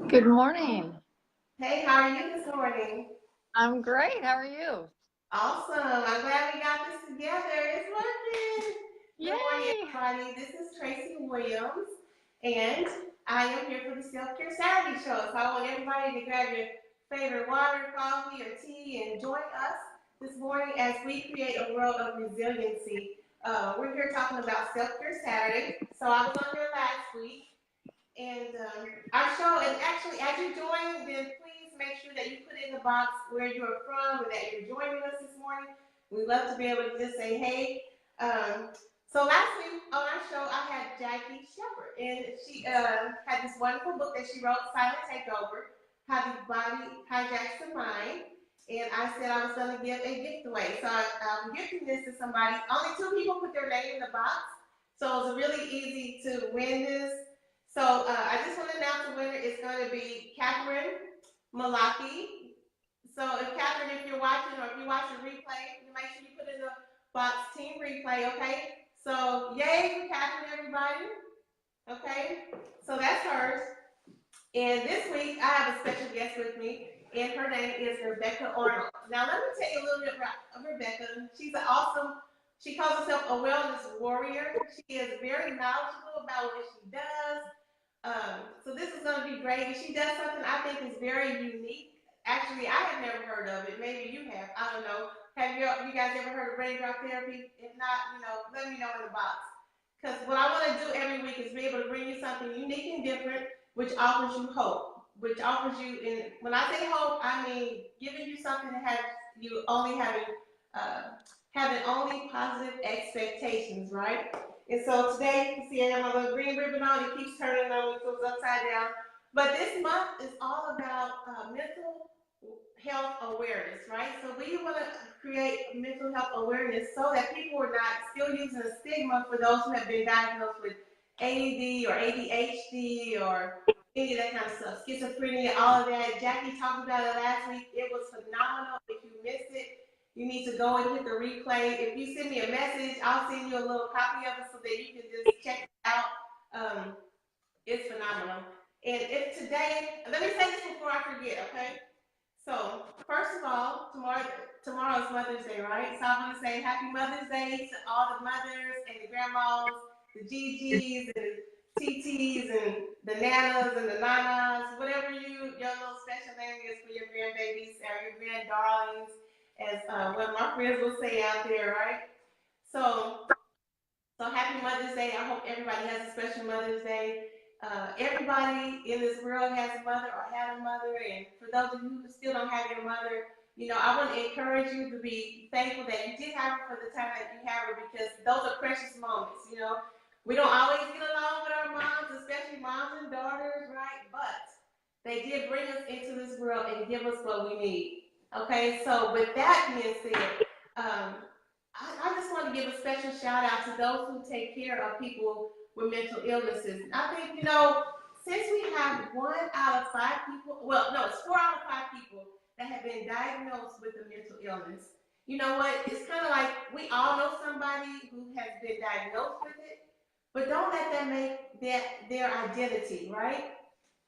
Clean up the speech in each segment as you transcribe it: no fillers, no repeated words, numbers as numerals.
Good morning. Hey, how are you this morning? I'm great. How are you? Awesome. I'm glad we got this together. It's working. Good morning, Yay! everybody. This is Tracy Williams, and I am here for the Self Care Saturday show. So I want everybody to grab your favorite water, coffee, or tea and join us this morning as we create a world of resiliency. We're here talking about Self Care Saturday. So I was on here last week. And our show, and actually, as you join, then please make sure that you put in the box where you're from and that you're joining us this morning. We love to be able to just say, hey. So last week on our show, I had Jackie Shepard, and she had this wonderful book that she wrote, Silent Takeover, How the Body Hijacks the Mind. And I said I was going to give a gift away. So I'm gifting this to somebody. Only two people put their name in the box. So it was really easy to win this. So I just want to announce the winner is going to be Catherine Malaki. So if Catherine, if you're watching or if you watch the replay, you make sure you put in the box team replay, okay? So yay for Catherine, everybody. Okay, so that's hers. And this week I have a special guest with me, and her name is Rebecca Arnold. Now let me tell you a little bit about Rebecca. She's an awesome. She calls herself a wellness warrior. She is very knowledgeable about what she does. So this is going to be great. And she does something I think is very unique. Actually, I have never heard of it. Maybe you have. I don't know. Have you guys ever heard of raindrop therapy? If not, let me know in the box. Because what I want to do every week is be able to bring you something unique and different, which offers you hope. Which offers you, and when I say hope, I mean giving you something that has you only having only positive expectations, right? And so today, you can see I have my little green ribbon on. It keeps turning on me, so it's upside down. But this month is all about mental health awareness, right? So we want to create mental health awareness so that people are not still using a stigma for those who have been diagnosed with ADD or ADHD or any of that kind of stuff, schizophrenia, all of that. Jackie talked about it last week. It was phenomenal. If you missed it, you need to go and hit the replay. If you send me a message, I'll send you a little copy of it so that you can just check it out. It's phenomenal. And if today, let me say this before I forget, okay? So first of all, tomorrow's Mother's Day, right? So I want to say Happy Mother's Day to all the mothers and the grandmas, the GGs and TTs and the nanas and the nanas, whatever your little special name is for your grandbabies or your grand darlings, as what my friends will say out there, right? So so happy Mother's Day. I hope everybody has a special Mother's Day. Everybody in this world has a mother or had a mother. And for those of you who still don't have your mother, I want to encourage you to be thankful that you did have her for the time that you have her because those are precious moments. We don't always get along with our moms, especially moms and daughters, right? But they did bring us into this world and give us what we need. Okay, so with that being said, I just want to give a special shout out to those who take care of people with mental illnesses. I think, since we have 1 out of 5 people, well, no, it's 4 out of 5 people that have been diagnosed with a mental illness. You know what? It's kind of like we all know somebody who has been diagnosed with it, but don't let that make that their identity, right?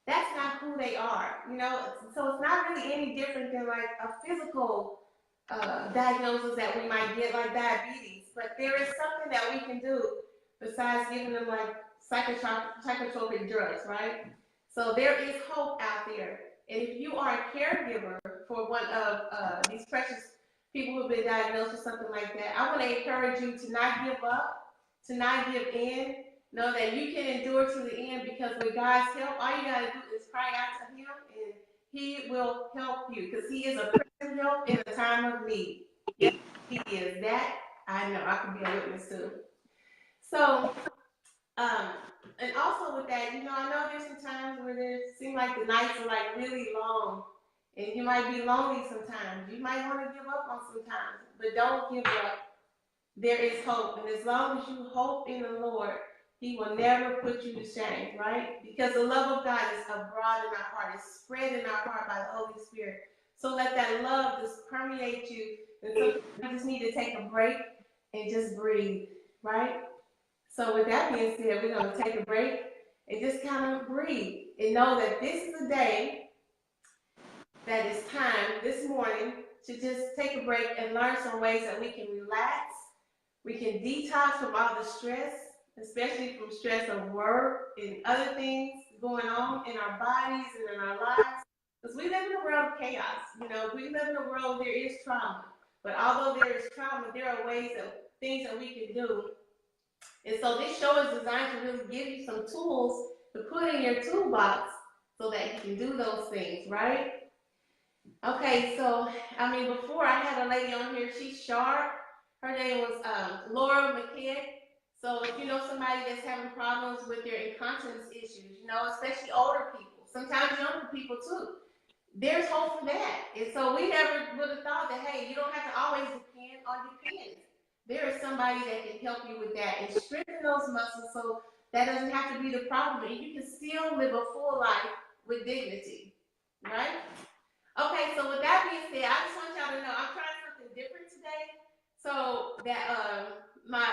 That's not who they are, So it's not really any different than like a physical diagnoses that we might get, like diabetes. But there is something that we can do besides giving them like psychotropic drugs, right? So there is hope out there. And if you are a caregiver for one of these precious people who have been diagnosed with something like that, I want to encourage you to not give up, to not give in. Know that you can endure to the end because with God's help, all you got to do is cry out to Him and He will help you because He is a present help in a time of need. Yes, He is. That I know. I can be a witness to. So, um, and also with that, I know there's some times where it seems like the nights are like really long, and you might be lonely sometimes. You might want to give up on sometimes, but don't give up. There is hope, and as long as you hope in the Lord, He will never put you to shame, right? Because the love of God is abroad in our heart, it's spread in our heart by the Holy Spirit. So let that love just permeate you. And sometimes you just need to take a break and just breathe, right? So with that being said, we're going to take a break and just kind of breathe and know that this is a day that is time this morning to just take a break and learn some ways that we can relax, we can detox from all the stress, especially from stress of work and other things going on in our bodies and in our lives. Because we live in a world of chaos. You know, we live in a world where there is trauma. But although there is trauma, there are ways of things that we can do. And so this show is designed to really give you some tools to put in your toolbox so that you can do those things, right? Okay, so I mean, before I had a lady on here, she's sharp. Her name was Laura McKidd. So if you know somebody that's having problems with their incontinence issues, you know, especially older people, sometimes younger people too, there's hope for that. And so we never would have thought that, hey, you don't have to always depend on your pens. There is somebody that can help you with that and strengthen those muscles so that doesn't have to be the problem. And you can still live a full life with dignity, right? Okay, so with that being said, I just want y'all to know I'm trying something different today, so that my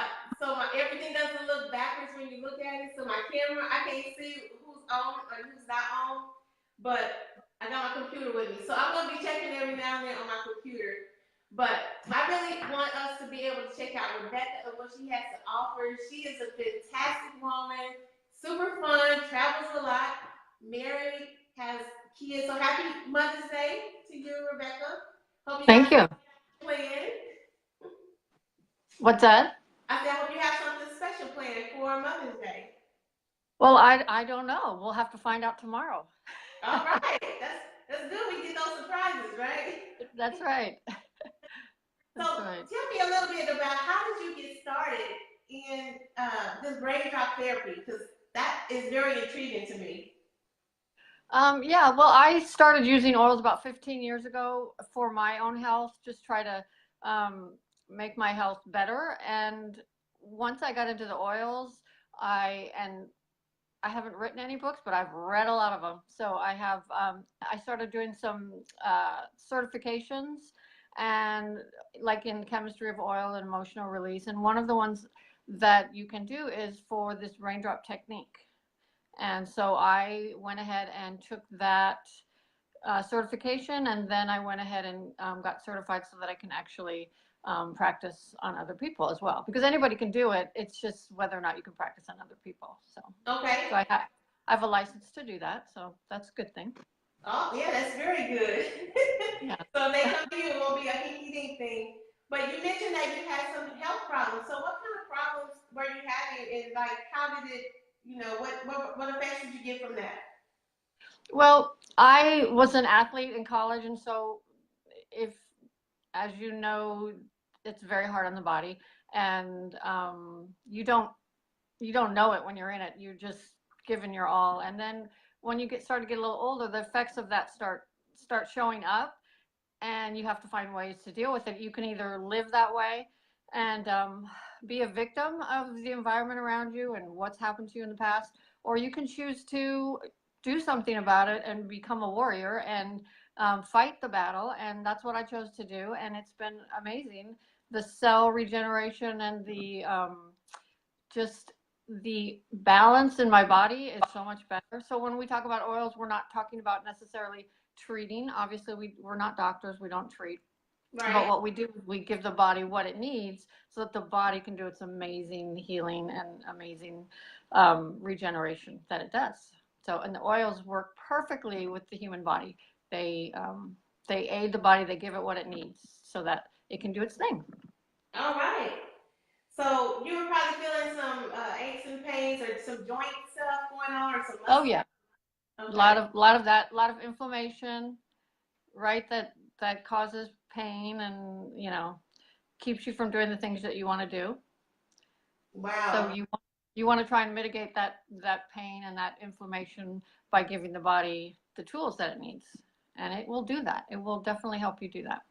everything doesn't look backwards when you look at it. So my camera, I can't see who's on or who's not on, but I got my computer with me, so I'm gonna be checking every now and then on my computer. But I really want us to be able to check out Rebecca and what she has to offer. She is a fantastic woman, super fun, travels a lot, married, has kids. So happy Mother's Day to you, Rebecca. Hope you Thank you. planned. What's that? I said, I hope you have something special planned for Mother's Day. Well, I don't know. We'll have to find out tomorrow. All right, that's good. We get those surprises, right? That's right. That's So right. tell me a little bit about how did you get started in this brain drop therapy, because that is very intriguing to me. Yeah, well, I started using oils about 15 years ago for my own health, just try to make my health better. And once I got into the oils, I haven't written any books, but I've read a lot of them. So I started doing some certifications, and like in chemistry of oil and emotional release. And one of the ones that you can do is for this raindrop technique. And so I went ahead and took that certification, and then I went ahead and got certified so that I can actually practice on other people as well. Because anybody can do it. It's just whether or not you can practice on other people. So Okay. so I have a license to do that. So that's a good thing. Oh, yeah, that's very good. Yeah. So if they come to you, it won't be a hinky-dink thing. But you mentioned that you had some health problems. So what kind of problems were you having, and like how did it, you know, what effects did you get from that? Well, I was an athlete in college, and so if, as you know, it's very hard on the body, and you don't know it when you're in it. You're just giving your all, and then when you start to get a little older, the effects of that start showing up, and you have to find ways to deal with it. You can either live that way and be a victim of the environment around you and what's happened to you in the past, or you can choose to do something about it and become a warrior and fight the battle. And that's what I chose to do, and it's been amazing. The cell regeneration and the just the balance in my body is so much better. So when we talk about oils, we're not talking about necessarily treating. Obviously, we're not doctors. We don't treat. Right. But what we do is we give the body what it needs so that the body can do its amazing healing and amazing regeneration that it does. So, and the oils work perfectly with the human body. They aid the body. They give it what it needs so that it can do its thing. All right. So you were probably feeling some aches and pains or some joint stuff going on, or some muscle. Oh yeah, Okay. a lot of that, a lot of inflammation, right? That causes pain and keeps you from doing the things that you want to do. Wow. So you want to try and mitigate that pain and that inflammation by giving the body the tools that it needs, and it will do that. It will definitely help you do that.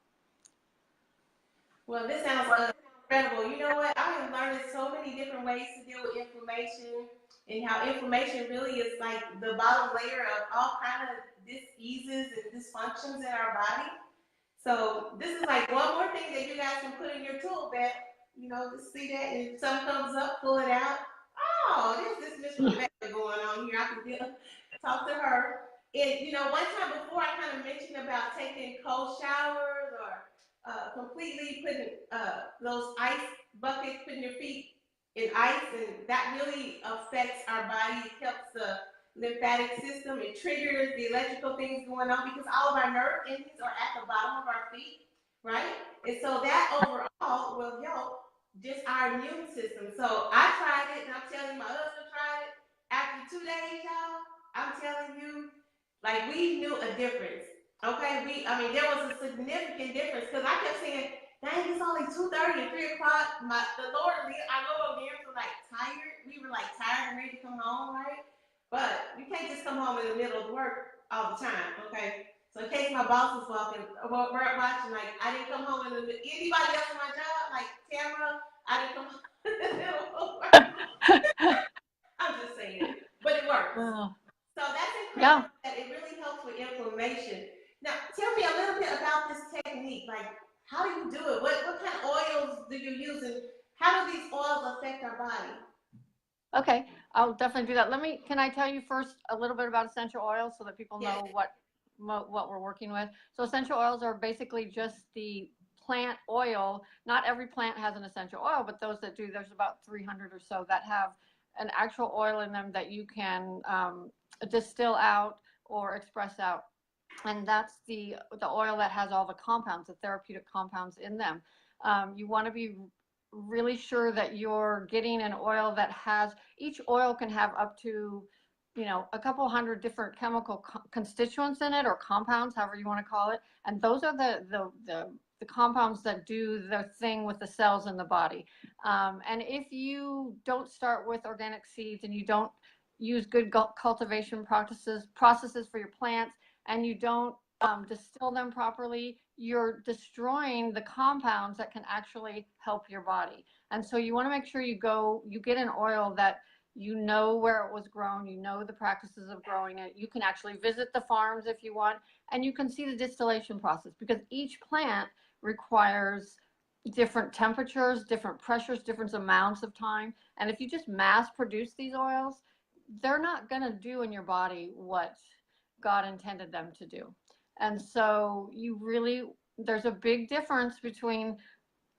Well, this sounds incredible. You know what? I have learned so many different ways to deal with inflammation, and how inflammation really is like the bottom layer of all kind of diseases and dysfunctions in our body. So this is like one more thing that you guys can put in your tool belt. You know, just see that, and if something comes up, pull it out. Oh, there's this Miss Rebecca going on here. I can deal. talk to her. And one time before I kind of mentioned about taking cold showers or completely putting those ice buckets, putting your feet in ice, and that really affects our body. It helps the lymphatic system. It triggers the electrical things going on because all of our nerve endings are at the bottom of our feet, right? And so that overall will help just our immune system. So I tried it, and I'm telling you, my husband tried it. After 2 days, y'all, I'm telling you, like we knew a difference. Okay, I mean, there was a significant difference because I kept saying, "Dang, it's only 2:30 and 3 o'clock." The Lord, I know we were like tired. We were like tired and ready to come home, right? But you can't just come home in the middle of work all the time, okay? So in case my boss was watching, like I didn't come home in the anybody else in my job, like Tamara, I didn't come home in the middle of work. I'm just saying, but it works. So that's incredible. Yeah. That it really helps with inflammation. Now, tell me a little bit about this technique. Like, how do you do it? What kind of oils do you use, and how do these oils affect our body? Okay, I'll definitely do that. Can I tell you first a little bit about essential oils so that people know what we're working with? So essential oils are basically just the plant oil. Not every plant has an essential oil, but those that do, there's about 300 or so that have an actual oil in them that you can distill out or express out. And that's the oil that has all the compounds, the therapeutic compounds in them. You want to be really sure that you're getting an oil that has, each oil can have up to, a couple hundred different chemical constituents in it, or compounds, however you want to call it. And those are the compounds that do their thing with the cells in the body. And if you don't start with organic seeds, and you don't use good cultivation processes for your plants, and you don't distill them properly, you're destroying the compounds that can actually help your body. And so you want to make sure you get an oil that you know where it was grown, you know the practices of growing it. You can actually visit the farms if you want, and you can see the distillation process, because each plant requires different temperatures, different pressures, different amounts of time. And if you just mass produce these oils, they're not going to do in your body what God intended them to do. And so there's a big difference between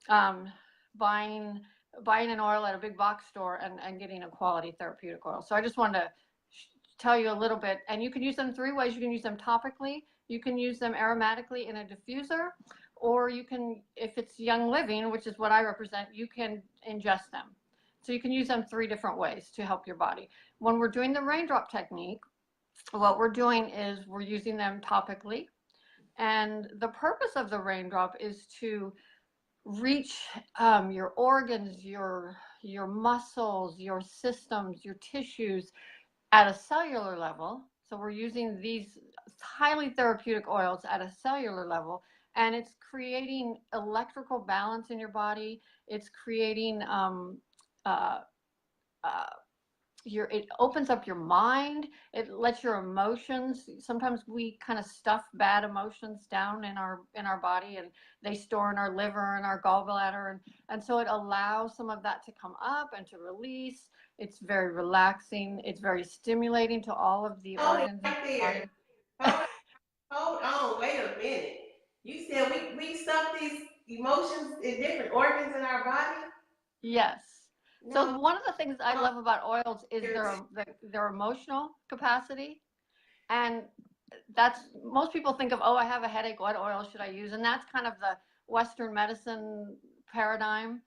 buying an oil at a big box store and getting a quality therapeutic oil. So I just wanted to tell you a little bit. And you can use them 3 ways. You can use them topically, you can use them aromatically in a diffuser, or you can, if it's Young Living, which is what I represent, you can ingest them. So you can use them 3 different ways to help your body. When we're doing the raindrop technique, what we're doing is we're using them topically. And the purpose of the raindrop is to reach your organs, your muscles, your systems, your tissues at a cellular level. So we're using these highly therapeutic oils at a cellular level, and it's creating electrical balance in your body. It's creating it opens up your mind. It lets your emotions, sometimes we kind of stuff bad emotions down in our body, and they store in our liver and our gallbladder, and so it allows some of that to come up and to release. It's very relaxing. It's very stimulating to all of the organs. Right there. Hold on, wait a minute. You said we stuff these emotions in different organs in our body? Yes. So one of the things I love about oils is their emotional capacity. And most people think of, I have a headache, what oil should I use? And that's kind of the Western medicine paradigm.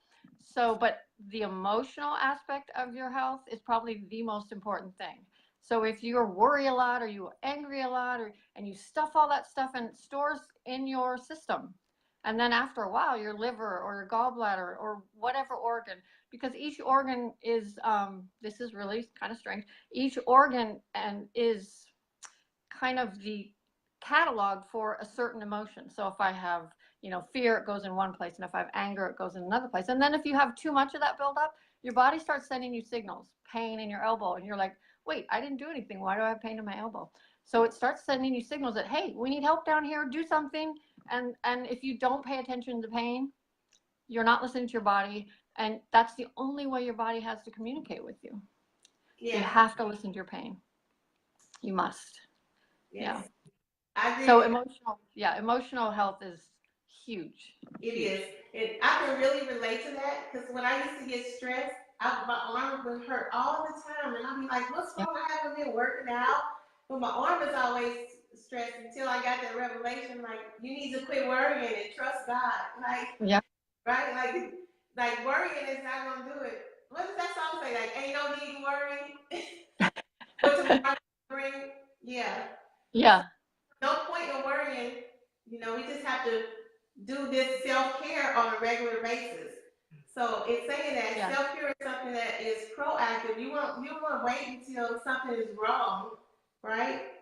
So, but the emotional aspect of your health is probably the most important thing. So if you worry a lot, or you're angry a lot, and you stuff all that stuff and it stores in your system, and then after a while, your liver or your gallbladder or whatever organ, because each organ is, this is really kind of strange, each organ is kind of the catalog for a certain emotion. So if I have, fear, it goes in one place, and if I have anger, it goes in another place. And then if you have too much of that buildup, your body starts sending you signals, pain in your elbow, and you're like, wait, I didn't do anything. Why do I have pain in my elbow? So it starts sending you signals that, hey, we need help down here, do something. And if you don't pay attention to the pain, you're not listening to your body. And that's the only way your body has to communicate with you. Yeah. You have to listen to your pain. You must. Yes, Yeah. I agree So with emotional health is huge. it is. Huge. And I can really relate to that because when I used to get stressed, my arm would hurt all the time. And I'd be like, what's Yeah. wrong? I haven't been working out. But my arm is always stressed until I got that revelation like, you need to quit worrying and trust God. Like, Yeah. right? Like worrying is not going to do it. What does that song say? Like, ain't no need to worry. What tomorrow bring? Yeah. Yeah. No point in worrying. We just have to do this self-care on a regular basis. So it's saying that Yeah. self-care is something that is proactive. You don't want to wait until something is wrong, right?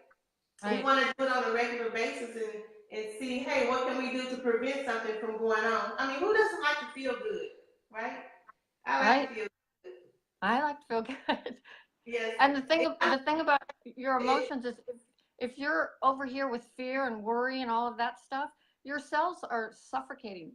You Right. want to do it on a regular basis and see, hey, what can we do to prevent something from going on? I mean, who doesn't like to feel good, right? I like Right. to feel good. I like to feel good. Yes. And And the thing about your it, emotions is if you're over here with fear and worry and all of that stuff, your cells are suffocating,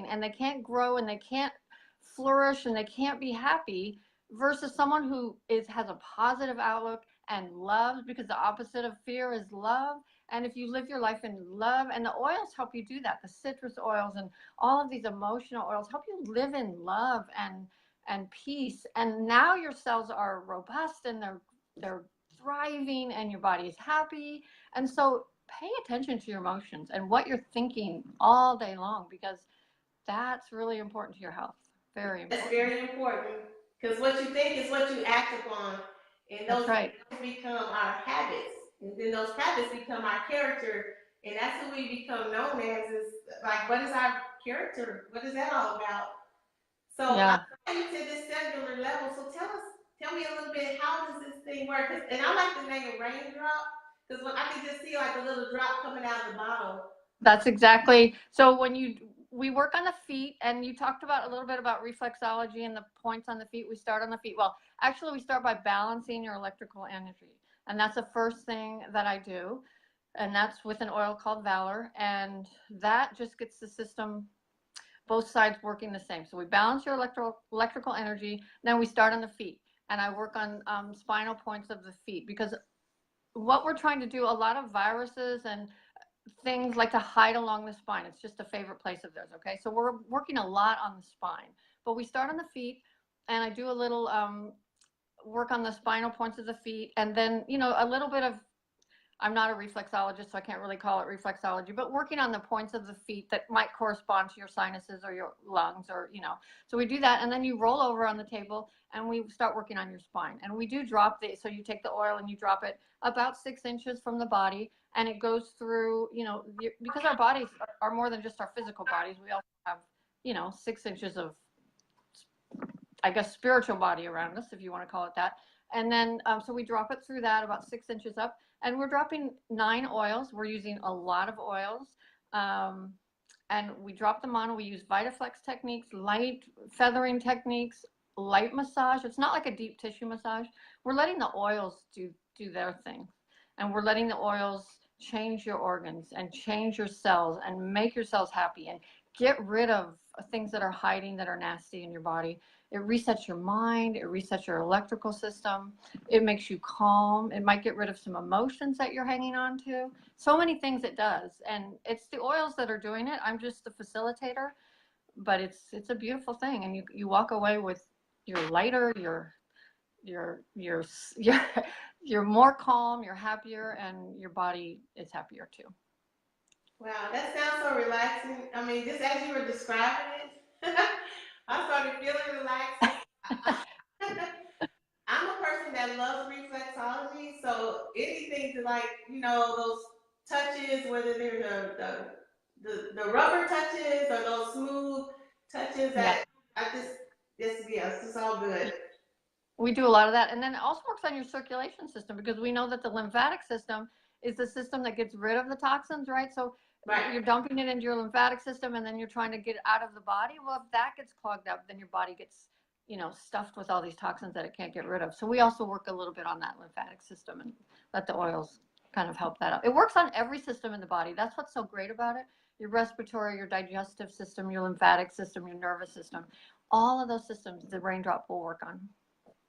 and they can't grow and they can't flourish and they can't be happy versus someone who has a positive outlook and loves, because the opposite of fear is love. And if you live your life in love, and the oils help you do that, the citrus oils and all of these emotional oils help you live in love and peace, and now your cells are robust and they're thriving and your body is happy. And so pay attention to your emotions and what you're thinking all day long, because that's really important to your health. Very that's important. very important because what you think is what you act upon, and That's those right. become our habits, and then those habits become our character, and that's who we become known as. Is like, what is our character? What is that all about? So I'm Yeah. getting to this cellular level. So tell me a little bit. How does this thing work? And I like the name raindrop because when I can just see like a little drop coming out of the bottle. That's exactly. So we work on the feet, and you talked about a little bit about reflexology and the points on the feet. We start on the feet. Well, actually, we start by balancing your electrical energy, and that's the first thing that I do, and that's with an oil called Valor, and that just gets the system, both sides working the same. So we balance your electrical energy. Then we start on the feet, and I work on spinal points of the feet, because what we're trying to do, a lot of viruses and things like to hide along the spine. It's just a favorite place of theirs. Okay, so we're working a lot on the spine, but we start on the feet, and I do a little work on the spinal points of the feet, and then a little bit of, I'm not a reflexologist, so I can't really call it reflexology, but working on the points of the feet that might correspond to your sinuses or your lungs, or. So we do that, and then you roll over on the table, and we start working on your spine. And we do drop so you take the oil and you drop it about 6 inches from the body, and it goes through, because our bodies are more than just our physical bodies. We also have, 6 inches of, I guess, spiritual body around us, if you want to call it that. And then, so we drop it through that about 6 inches up, and we're dropping 9 oils. We're using a lot of oils. And we drop them on. We use VitaFlex techniques, light feathering techniques, light massage. It's not like a deep tissue massage. We're letting the oils do their thing. And we're letting the oils change your organs and change your cells and make your cells happy and get rid of things that are hiding, that are nasty in your body. It resets your mind. It resets your electrical system. It makes you calm. It might get rid of some emotions that you're hanging on to. So many things it does. And it's the oils that are doing it. I'm just the facilitator, but it's a beautiful thing. And you walk away with, you're lighter, you're you're you're more calm, you're happier, and your body is happier too. Wow, that sounds so relaxing. I mean, just as you were describing it, I started feeling relaxed. I'm a person that loves reflexology, so anything to like, those touches, whether they're the rubber touches or those smooth touches, Yeah. that I yes, it's all good. We do a lot of that. And then it also works on your circulation system, because we know that the lymphatic system is the system that gets rid of the toxins, right? So Right. you're dumping it into your lymphatic system, and then you're trying to get it out of the body. Well, if that gets clogged up, then your body gets, stuffed with all these toxins that it can't get rid of. So we also work a little bit on that lymphatic system and let the oils kind of help that out. It works on every system in the body. That's what's so great about it. Your respiratory, your digestive system, your lymphatic system, your nervous system, all of those systems, the raindrop will work on.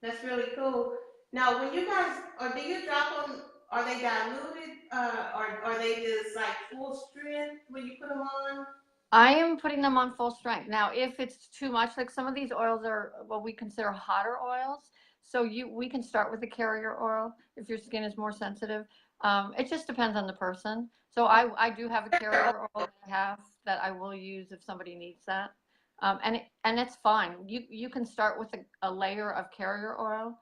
That's really cool. Now, when you guys, or do you drop them are they diluted, or are they just like full strength when you put them on? I am putting them on full strength. Now, if it's too much, like some of these oils are what we consider hotter oils. So we can start with the carrier oil if your skin is more sensitive. It just depends on the person. So I do have a carrier oil that I have that I will use if somebody needs that. And it's fine. You can start with a layer of carrier oil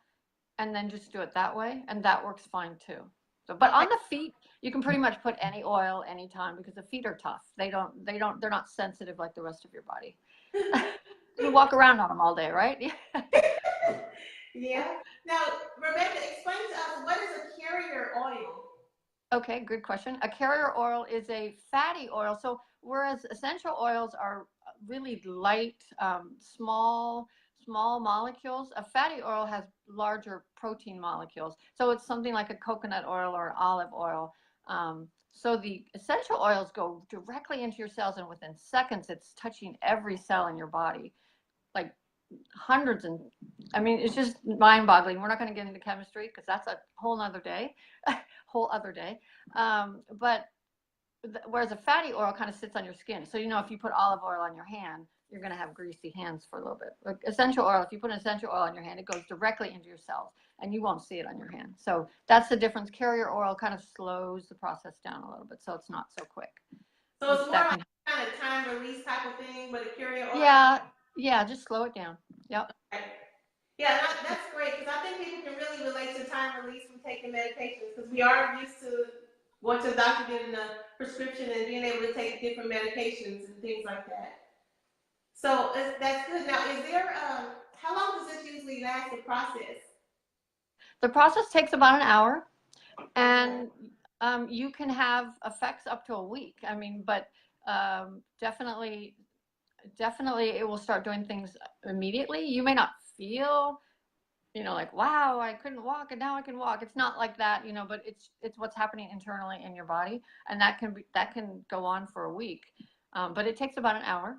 and then just do it that way, and that works fine too. So, but on the feet, you can pretty much put any oil anytime because the feet are tough. They're not sensitive like the rest of your body. You walk around on them all day, right? Yeah. Now, Rebecca, explain to us, what is a carrier oil? Okay, good question. A carrier oil is a fatty oil. So whereas essential oils are really light, small molecules, a fatty oil has larger protein molecules. So it's something like a coconut oil or olive oil. So the essential oils go directly into your cells, and within seconds, it's touching every cell in your body, like hundreds. And I mean, it's just mind-boggling. We're not going to get into chemistry because that's a whole nother day. Whole other day. But whereas a fatty oil kind of sits on your skin. So, if you put olive oil on your hand, you're going to have greasy hands for a little bit. Like essential oil, if you put an essential oil on your hand, it goes directly into your cells and you won't see it on your hand. So that's the difference. Carrier oil kind of slows the process down a little bit, so it's not so quick. So it's more like kind of time release type of thing, but a carrier oil. Yeah, just slow it down. Yep. Okay. Yeah, that's great, because I think people can really relate to time release from taking medications, because we are used to going to the doctor, getting a prescription, and being able to take different medications and things like that. So that's good. Now, is there how long does this usually last, the process? The process takes about an hour, and you can have effects up to a week. I mean, but definitely it will start doing things immediately. You may not feel, like, wow, I couldn't walk and now I can walk. It's not like that, but it's what's happening internally in your body, and that can go on for a week. But it takes about an hour.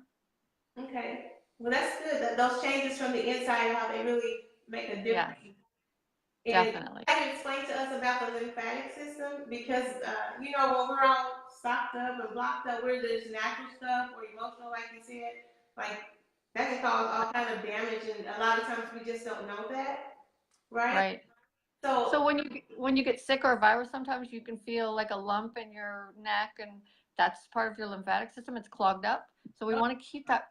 Okay. Well, that's good. Those changes from the inside, how they really make a difference. Yeah, definitely. Can you explain to us about the lymphatic system? Because, when we're all stocked up and blocked up, where there's natural stuff or emotional, like you said, like that can cause all kind of damage, and a lot of times we just don't know that, right? Right. So when you get sick or a virus, sometimes you can feel like a lump in your neck, and that's part of your lymphatic system. It's clogged up. So we want to keep that.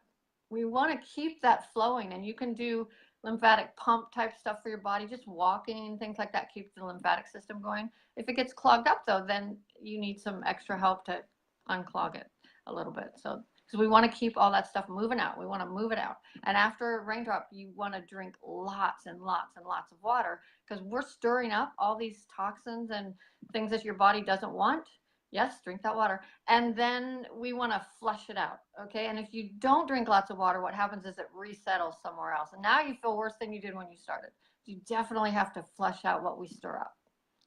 We want to keep that flowing, and you can do lymphatic pump type stuff for your body. Just walking, things like that, keeps the lymphatic system going. If it gets clogged up, though, then you need some extra help to unclog it a little bit. So because we want to keep all that stuff moving out, we want to move it out. And after a raindrop, you want to drink lots and lots and lots of water, because we're stirring up all these toxins and things that your body doesn't want. Yes, drink that water. And then we want to flush it out, okay? And if you don't drink lots of water, what happens is it resettles somewhere else. And now you feel worse than you did when you started. You definitely have to flush out what we stir up,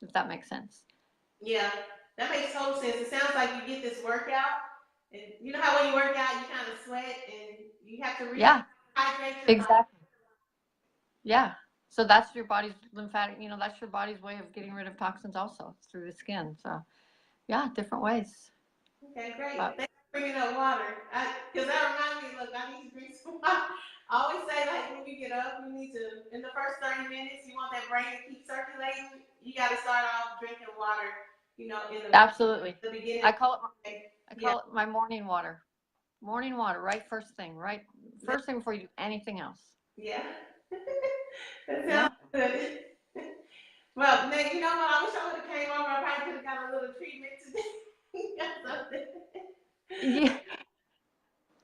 if that makes sense. Yeah, that makes total sense. It sounds like you get this workout, and you know how when you work out, you kind of sweat, and you have to rehydrate your exactly. body. Yeah. So that's your body's lymphatic, that's your body's way of getting rid of toxins also, through the skin. So yeah, different ways. Okay, great. Thanks for bringing up water. Because that reminds me, look, I need to drink some water. I always say, like, when you get up, you need to, in the first 30 minutes, you want that brain to keep circulating. You got to start off drinking water, in Absolutely. The beginning. I call it my morning water. Morning water, right first thing, right? First thing before you do anything else. Yeah. That sounds good. Well, man, you know what? I wish I would have came over. I probably could have got a little treatment today. Yeah.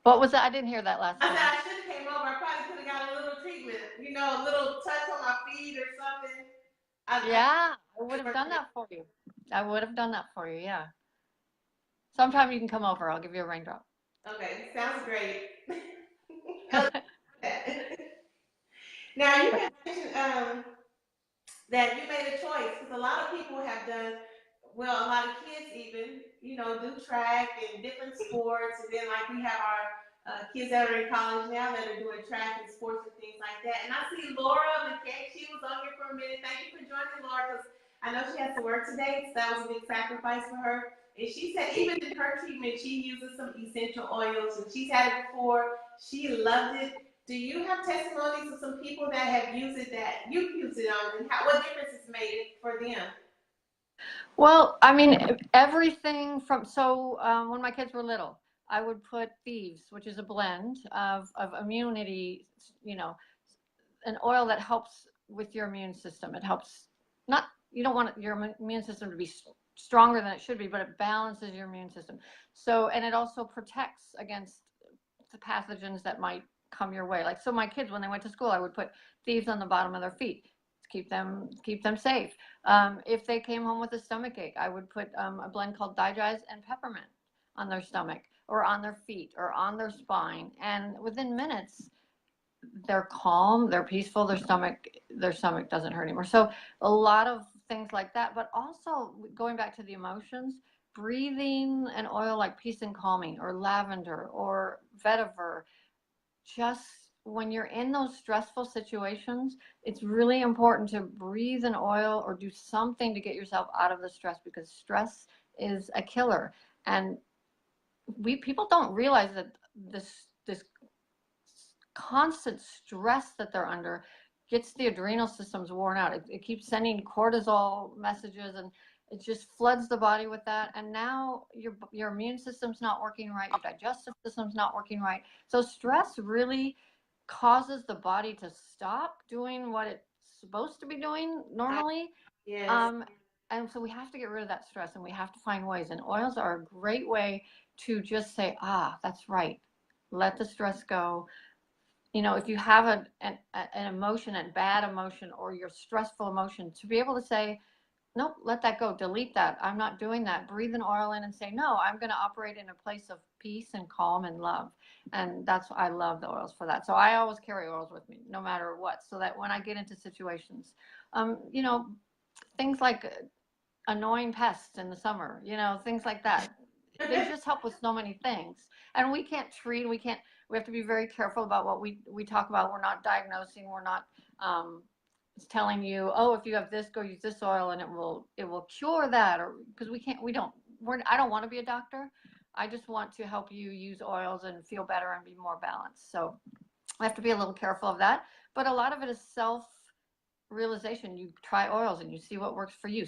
What was that? I didn't hear that last time. I said I should have came over. I probably could have got a little treatment, a little touch on my feet or something. I would have done that for you. I would have done that for you, yeah. Sometime you can come over. I'll give you a raindrop. Okay, sounds great. Now, you mentioned that you made a choice, because a lot of people have done, well, a lot of kids even, do track and different sports, and then like we have our kids that are in college now that are doing track and sports and things like that. And I see Laura McKay, she was on here for a minute. Thank you for joining, Laura, because I know she has to work today, so that was a big sacrifice for her. And she said even in her treatment, she uses some essential oils, and she's had it before. She loved it. Do you have testimonies of some people that have used it that you've used it on, and what difference it's made for them? Well, I mean, everything from, when my kids were little, I would put Thieves, which is a blend of immunity, you know, an oil that helps with your immune system. It helps, not, you don't want your immune system to be stronger than it should be, but it balances your immune system. So, and it also protects against the pathogens that might come your way. Like, so my kids, when they went to school, I would put Thieves on the bottom of their feet to keep them safe. If they came home with a stomach ache, I would put a blend called Digest and peppermint on their stomach or on their feet or on their spine. And within minutes, they're calm, they're peaceful, their stomach doesn't hurt anymore. So a lot of things like that, but also going back to the emotions, breathing an oil like Peace and Calming or lavender or vetiver, just when you're in those stressful situations, it's really important to breathe an oil or do something to get yourself out of the stress, because stress is a killer. And people don't realize that this constant stress that they're under gets the adrenal systems worn out. It keeps sending cortisol messages, and it just floods the body with that. And now your immune system's not working right, your digestive system's not working right. So stress really causes the body to stop doing what it's supposed to be doing normally. Yes. And so we have to get rid of that stress, and we have to find ways. And oils are a great way to just say, that's right. Let the stress go. You know, if you have an emotion, a bad emotion, or your stressful emotion, to be able to say, nope, let that go, delete that. I'm not doing that. Breathe an oil in and say, no, I'm going to operate in a place of peace and calm and love. And that's why I love the oils for that. So I always carry oils with me, no matter what, so that when I get into situations, you know, things like annoying pests in the summer, you know, things like that. They just help with so many things. And we have to be very careful about what we talk about. We're not diagnosing, we're not telling you, oh, if you have this, go use this oil and it will cure that, or because I don't want to be a doctor. I just want to help you use oils and feel better and be more balanced. So I have to be a little careful of that. But a lot of it is self realization. You try oils and you see what works for you.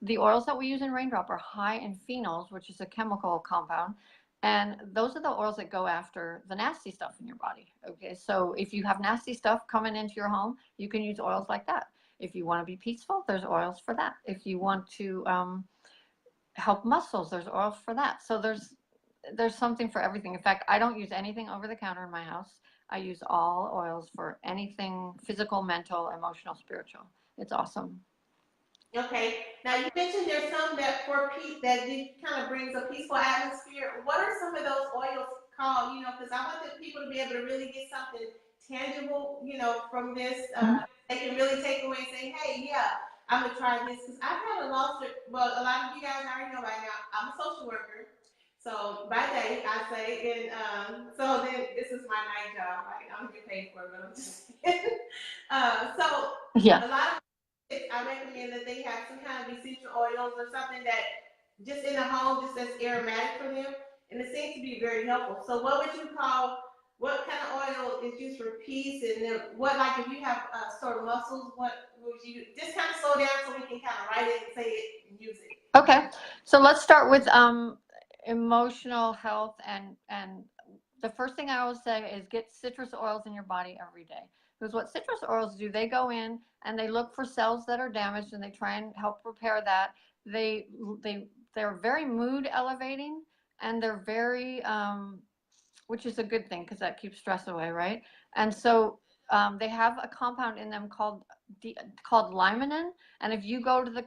The oils that we use in Raindrop are high in phenols, which is a chemical compound, and those are the oils that go after the nasty stuff in your body. Okay, so if you have nasty stuff coming into your home, you can use oils like that. If you want to be peaceful, there's oils for that. If you want to help muscles, there's oils for that. So there's something for everything. In fact, I don't use anything over the counter in my house. I use all oils for anything physical, mental, emotional, spiritual. It's awesome. Okay. Now you mentioned there's some that for peace that kind of brings a peaceful atmosphere. What are some of those oils called? You know, because I want the people to be able to really get something tangible, you know, from this. They can really take away and say, hey, yeah, I'm gonna try this. Because I've had a loss. Well, a lot of you guys already know by now. I'm a social worker. So by day, I say, and so then this is my night job. Right? I don't get paid for it, but I'm just so yeah. a lot of I recommend that they have some kind of essential oils or something that just in the home, just as aromatic for them, and it seems to be very helpful. So what would you call? What kind of oil is used for peace, and then what, like if you have sore muscles, what would you just kind of slow down so we can kind of write it and say it and use it? Okay, so let's start with emotional health, and the first thing I always say is get citrus oils in your body every day, because what citrus oils do, they go in and they look for cells that are damaged and they try and help repair that. They're very mood elevating, and they're very which is a good thing because that keeps stress away, right? And so they have a compound in them called limonene, and if you go to the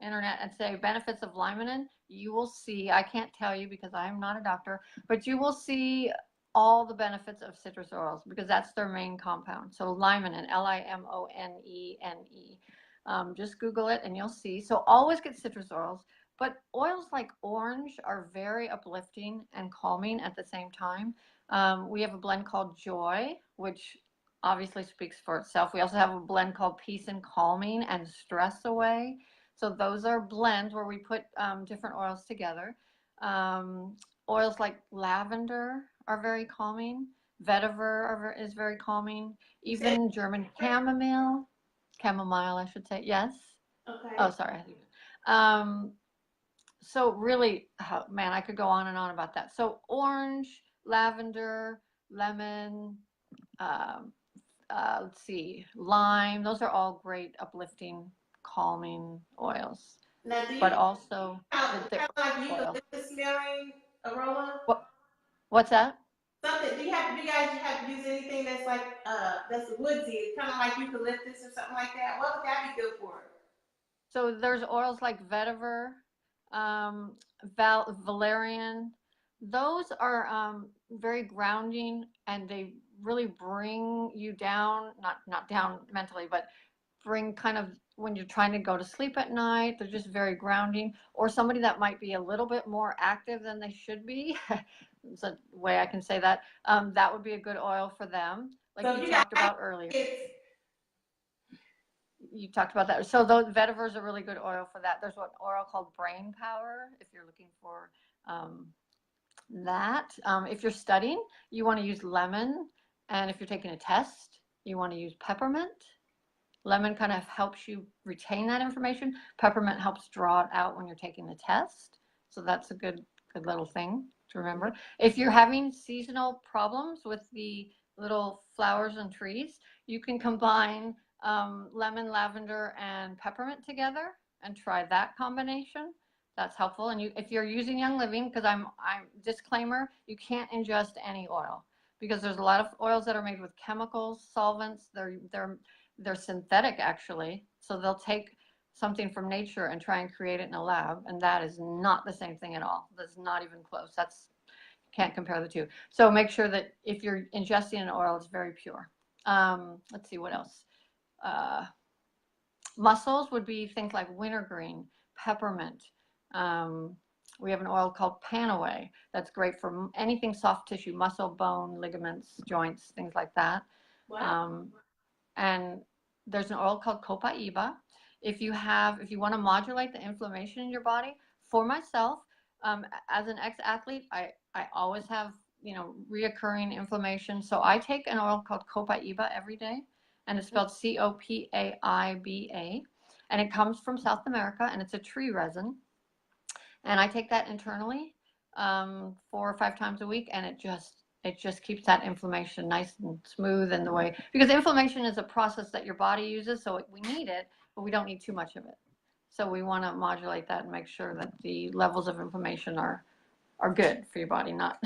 internet and say benefits of limonene, you will see, I can't tell you because I'm not a doctor, but you will see all the benefits of citrus oils because that's their main compound. So limonene, limonene. Just Google it and you'll see. So always get citrus oils, but oils like orange are very uplifting and calming at the same time. We have a blend called Joy, which obviously speaks for itself. We also have a blend called Peace and Calming and Stress Away. So those are blends where we put different oils together. Um, Oils like lavender are very calming. Vetiver is very calming. You said Even German chamomile, I should say. Yes. Oh, okay. sorry. Um, so really, man, I could go on and on about that. So orange, lavender, lemon, um, let's see, lime. Those are all great uplifting, calming oils. Now, do you But also have the kind of like oil. eucalyptus smelling aroma? What? What's that? Something? Do you guys have to use anything that's like that's woodsy, kind of like eucalyptus or something like that? What would that be good for? So there's oils like vetiver, um, valerian. Those are very grounding, and they really bring you down, not down mentally, but bring kind of when you're trying to go to sleep at night. They're just very grounding. Or somebody that might be a little bit more active than they should be. It's a way I can say that. That would be a good oil for them, like So if you you got talked about earlier. kids, You talked about that. So those vetiver is a really good oil for that. There's one oil called Brain Power if you're looking for um, that. If you're studying, you want to use lemon, and if you're taking a test, you want to use peppermint. Lemon kind of helps you retain that information. Peppermint helps draw it out when you're taking the test. So that's a good little thing to remember. If you're having seasonal problems with the little flowers and trees, you can combine lemon, lavender, and peppermint together and try that combination. That's helpful. And if you're using Young Living, because I'm disclaimer, you can't ingest any oil because there's a lot of oils that are made with chemicals, solvents. They're synthetic actually. So they'll take something from nature and try and create it in a lab, and that is not the same thing at all. That's not even close. Can't compare the two. So make sure that if you're ingesting an oil, it's very pure. Let's see what else. Mussels would be things like wintergreen, peppermint. We have an oil called Panaway that's great for anything soft tissue, muscle, bone, ligaments, joints, things like that. wow. And there's an oil called Copaiba. If you want to modulate the inflammation in your body, for myself, as an ex-athlete, I always have, reoccurring inflammation. So I take an oil called Copaiba every day, and it's spelled Copaiba, and it comes from South America, and it's a tree resin. And I take that internally 4 or 5 times a week, and it just keeps that inflammation nice and smooth in the way, because inflammation is a process that your body uses, so we need it, but we don't need too much of it. So we want to modulate that and make sure that the levels of inflammation are good for your body, not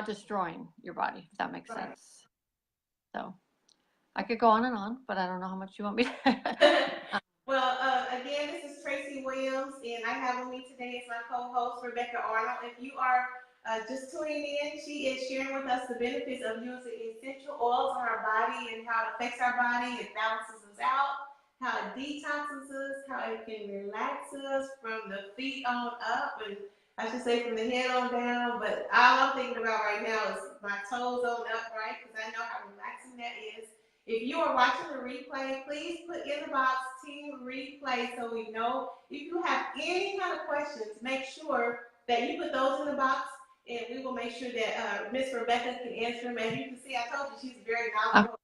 destroying your body, if that makes sense. So I could go on and on, but I don't know how much you want me to. Well, again, this is Tracy Williams, and I have with me today is my co-host, Rebecca Arnold. If you are just tuning in, she is sharing with us the benefits of using essential oils on our body and how it affects our body, it balances us out, how it detoxes us, how it can relax us from the feet on up, and I should say from the head on down, but all I'm thinking about right now is my toes on up, right? Because I know how relaxing that is. If you are watching the replay, please put in the box Team Replay so we know. If you have any kind of questions, make sure that you put those in the box, and we will make sure that Miss Rebecca can answer them. As you can see, I told you she's very knowledgeable.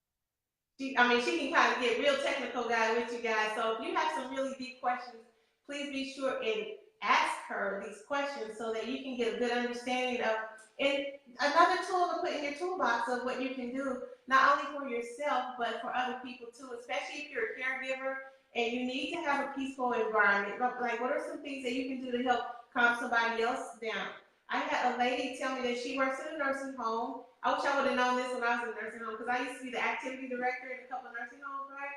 She can kind of get real technical guy with you guys. So if you have some really deep questions, please be sure and ask her these questions so that you can get a good understanding of, and another tool to put in your toolbox of what you can do, not only for yourself, but for other people too, especially if you're a caregiver and you need to have a peaceful environment. Like, what are some things that you can do to help calm somebody else down? I had a lady tell me that she works in a nursing home. I wish I would have known this when I was in a nursing home, because I used to be the activity director in a couple of nursing homes, right?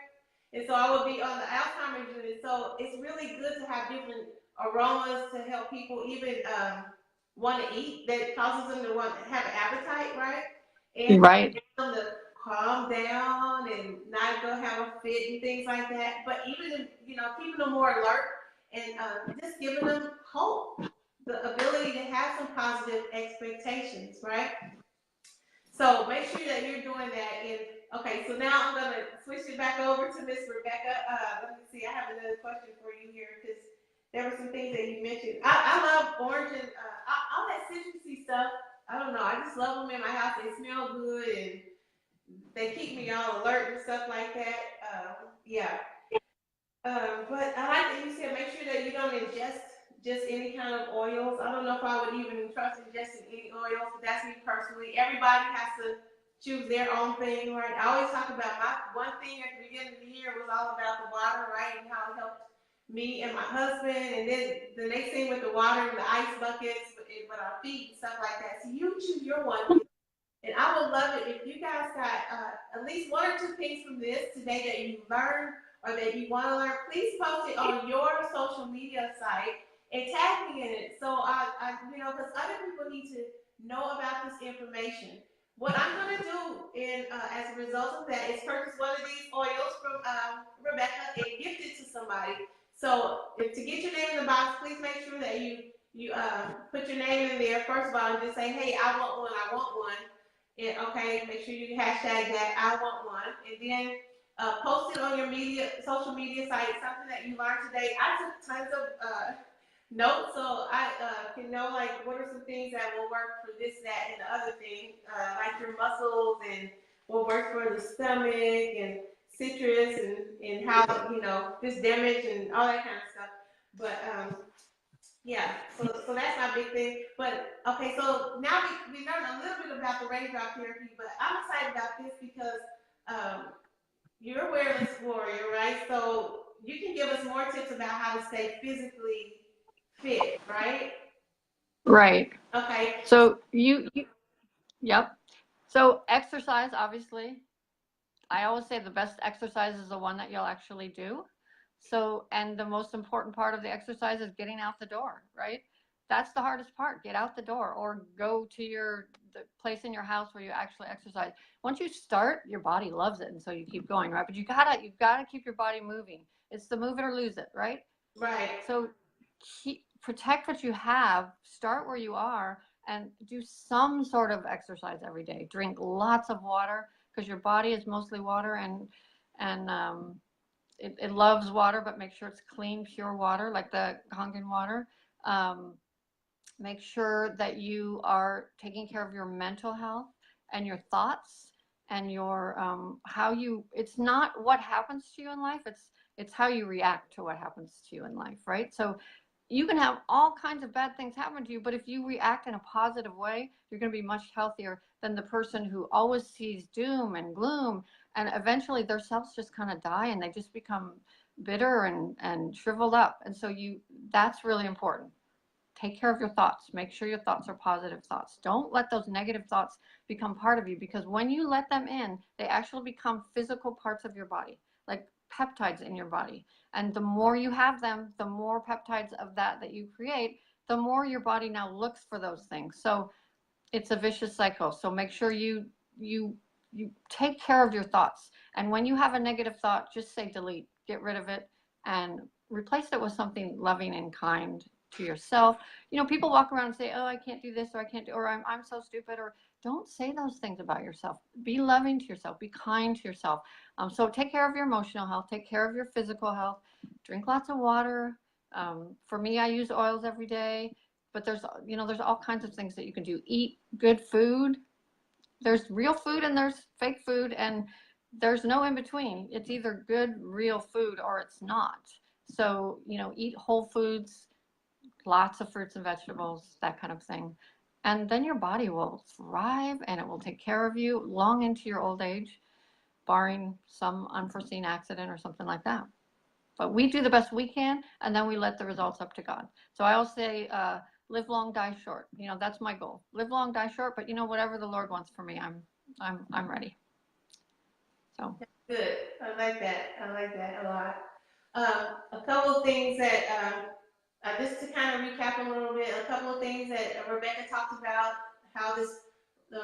And so I would be on the Alzheimer's unit. So it's really good to have different aromas to help people even want to eat, that causes them to want to have an appetite, right? And Right. them to calm down and not go have a fit and things like that. But even, keeping them more alert and just giving them hope, the ability to have some positive expectations, right? So make sure that you're doing that. And okay, so now I'm gonna switch it back over to Miss Rebecca. Let me see. I have another question for you here because there were some things that you mentioned. I love orange and all that citrusy stuff. I don't know. I just love them in my house. They smell good and they keep me all alert and stuff like that. Yeah. But I like that you said make sure that you don't ingest just any kind of oils. I don't know if I would even trust ingesting any oils, but that's me personally. Everybody has to choose their own thing, right? I always talk about my one thing at the beginning of the year was all about the water, right? And how it helped me and my husband. And then the next thing with the water and the ice buckets with our feet and stuff like that. So you choose your one. And I would love it if you guys got at least one or two things from this today that you learned or that you want to learn. Please post it on your social media site and tag me in it. So because other people need to know about this information. What I'm going to do as a result of that is purchase one of these oils from Rebecca and gift it to somebody. So to get your name in the box, please make sure that you put your name in there first of all and just say, hey, I want one, I want one. And okay, make sure you hashtag that I want one, and then post it on your social media site. Something that you learned today. I took tons of notes, so I can know like what are some things that will work for this, that, and the other thing, like your muscles and what works for the stomach and citrus and how this damage and all that kind of stuff. But yeah, so that's my big thing. But okay, so now we learned a little bit about the raindrop therapy, but I'm excited about this because um, you're a wellness warrior, right? So you can give us more tips about how to stay physically fit, right? Right. Okay. So yep. So exercise, obviously, I always say the best exercise is the one that you'll actually do. So, and the most important part of the exercise is getting out the door, right? That's the hardest part. Get out the door or go to the place in your house where you actually exercise. Once you start, your body loves it, and so you keep going, right? But you gotta keep your body moving. It's the move it or lose it, right? Right. So protect what you have. Start where you are and do some sort of exercise every day. Drink lots of water because your body is mostly water, and it loves water, but make sure it's clean, pure water, like the Kangen water. Um, Make sure that you are taking care of your mental health and your thoughts and your how you. It's not what happens to you in life. It's how you react to what happens to you in life, right? So you can have all kinds of bad things happen to you, but if you react in a positive way, you're going to be much healthier than the person who always sees doom and gloom, and eventually their cells just kind of die and they just become bitter and shriveled up. And so that's really important. Take care of your thoughts. Make sure your thoughts are positive thoughts. Don't let those negative thoughts become part of you, because when you let them in, they actually become physical parts of your body, like peptides in your body. And the more you have them, the more peptides of that you create, the more your body now looks for those things. So it's a vicious cycle. So make sure you take care of your thoughts. And when you have a negative thought, just say delete, get rid of it, and replace it with something loving and kind to yourself. People walk around and say, "Oh, I can't do this," or "I can't do," or "I'm so stupid," or don't say those things about yourself. Be loving to yourself. Be kind to yourself. So take care of your emotional health. Take care of your physical health. Drink lots of water. For me, I use oils every day, but there's all kinds of things that you can do. Eat good food. There's real food and there's fake food, and there's no in between. It's either good real food or it's not. So eat whole foods, lots of fruits and vegetables, that kind of thing, and then your body will thrive and it will take care of you long into your old age, barring some unforeseen accident or something like that. But we do the best we can, and then we let the results up to God. So I always say, live long, die short. That's my goal. Live long, die short. But whatever the Lord wants for me, I'm ready. So good. I like that. I like that a lot. A couple of things that just to kind of recap a little bit, a couple of things that Rebecca talked about, how the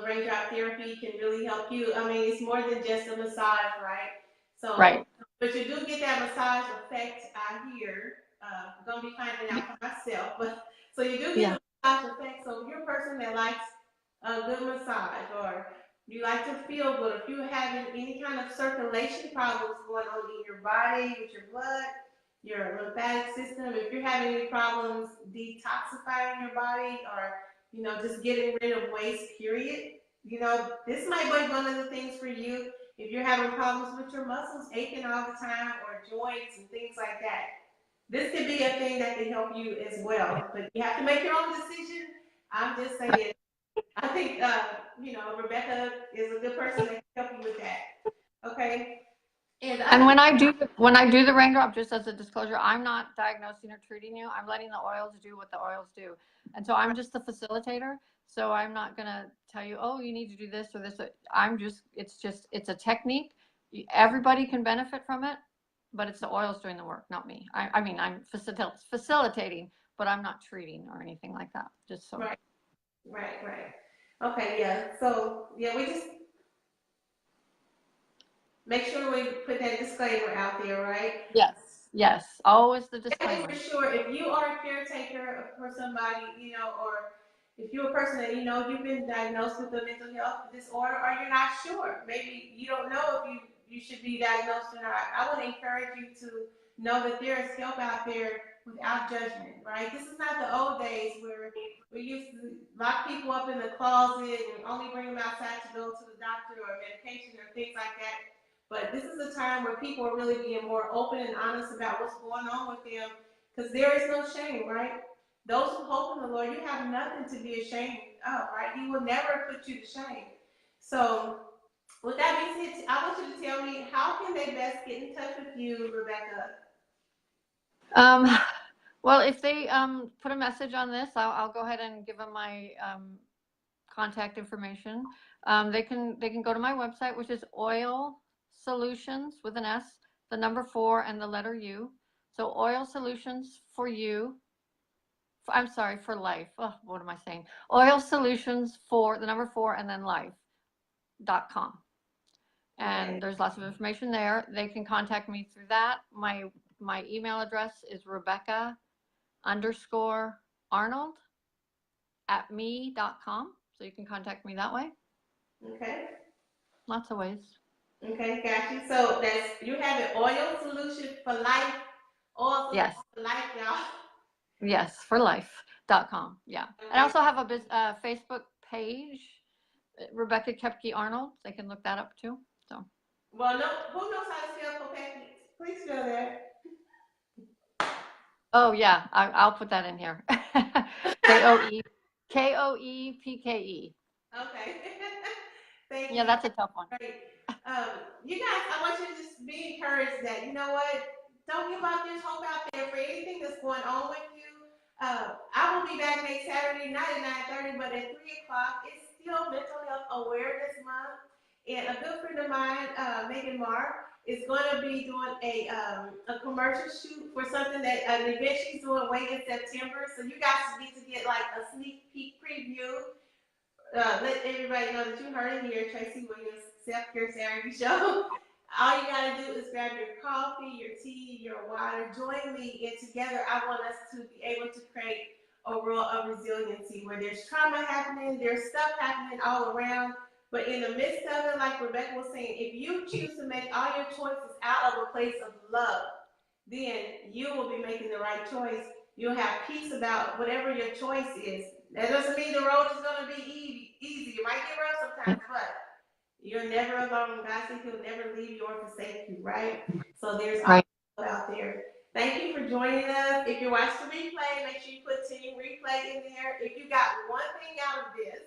raindrop therapy can really help you. I mean, it's more than just a massage, right? So, right. but you do get that massage effect out here. I'm gonna be finding out for myself, but so you do get the massage effect. So if you're a person that likes a good massage, or you like to feel good, if you're having any kind of circulation problems going on in your body with your blood, your lymphatic system, if you're having any problems detoxifying your body or, just getting rid of waste, period, this might be one of the things for you. If you're having problems with your muscles aching all the time or joints and things like that, this could be a thing that can help you as well. But you have to make your own decision. I'm just saying, I think, Rebecca is a good person that can help you with that. Okay. And when I do the rain drop, just as a disclosure, I'm not diagnosing or treating you. I'm letting the oils do what the oils do. And so I'm just the facilitator. So I'm not going to tell you, oh, you need to do this or this. It's a technique. Everybody can benefit from it, but it's the oils doing the work, not me. I mean, I'm facilitating, but I'm not treating or anything like that. Just so. Right. Okay, yeah. So, yeah, we just make sure we put that disclaimer out there, right? Yes. Always the disclaimer. For sure, if you are a caretaker for somebody, or if you're a person that you've been diagnosed with a mental health disorder, or you're not sure, maybe you don't know if you should be diagnosed or not, I would encourage you to know that there is help out there without judgment, right? This is not the old days where we used to lock people up in the closet and only bring them outside to go to the doctor or medication or things like that. But this is a time where people are really being more open and honest about what's going on with them, because there is no shame, right? Those who hope in the Lord, you have nothing to be ashamed of, right? He will never put you to shame. So, with that being said, I want you to tell me, how can they best get in touch with you, Rebecca? Well, if they put a message on this, I'll go ahead and give them my contact information. They can go to my website, which is Oil Solutions with an S, the number 4 and the letter U. So Oil Solutions for you. I'm sorry, for life. Oh, what am I saying? Oil Solutions for the number 4 and then life.com. And there's lots of information there. They can contact me through that. My email address is Rebecca_Arnold@me.com. So you can contact me that way. Okay. Lots of ways. Okay, got you. So you have an Oil Solution for Life. Oil Solution for Life, y'all. Yes, for life.com. Yeah. Okay. I also have a Facebook page, Rebecca Koepke Arnold. They can look that up too. So. Well, no, who knows how to spell Koepke? Please spell that. Oh yeah, I'll put that in here. Koepke. Okay. Thank you. Yeah, that's a tough one. Great. You guys, I want you to just be encouraged that, you know what, don't give up. There's hope out there for anything that's going on with you. I will be back next Saturday, not at 9:30, but at 3 o'clock. It's still Mental Health Awareness Month. And a good friend of mine, Megan Marr, is going to be doing a commercial shoot for something an event she's doing way in September. So you guys get like a sneak peek preview. Let everybody know that you heard it here, Tracy Williams, Self-Care Saturday Show. All you got to do is grab your coffee, your tea, your water. Join me, and together I want us to be able to create a world of resiliency where there's trauma happening, there's stuff happening all around. But in the midst of it, like Rebecca was saying, if you choose to make all your choices out of a place of love, then you will be making the right choice. You'll have peace about whatever your choice is. That doesn't mean the road is going to be easy. It might get rough sometimes, but you're never alone. God said He'll never leave you or forsake you, right? So there's always hope out there. Thank you for joining us. If you watch the replay, make sure you put Team Replay in there. If you got one thing out of this,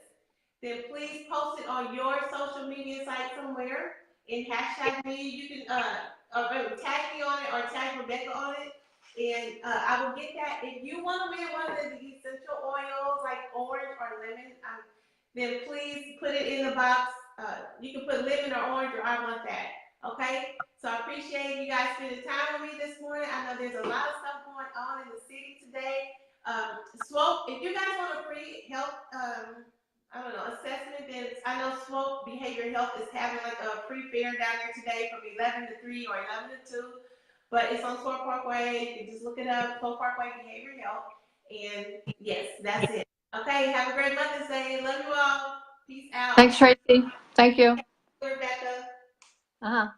then please post it on your social media site somewhere and hashtag me. You can tag me on it or tag Rebecca on it. And I will get that. If you want to win one of the essential oils like orange or lemon, then please put it in the box. You can put lemon or orange or I want that. Okay? So I appreciate you guys spending time with me this morning. I know there's a lot of stuff going on in the city today. Swope, if you guys want a free health assessment, then I know Swope Behavioral Health is having like a free fair down there today from 11 to 3 or 11 to 2. But it's on Swope Parkway. You can just look it up, Swope Parkway Behavioral Health. And yes, that's it. Okay, have a great Mother's Day. Love you all. Peace out. Thanks, Tracy. Thank you. Rebecca. Uh-huh.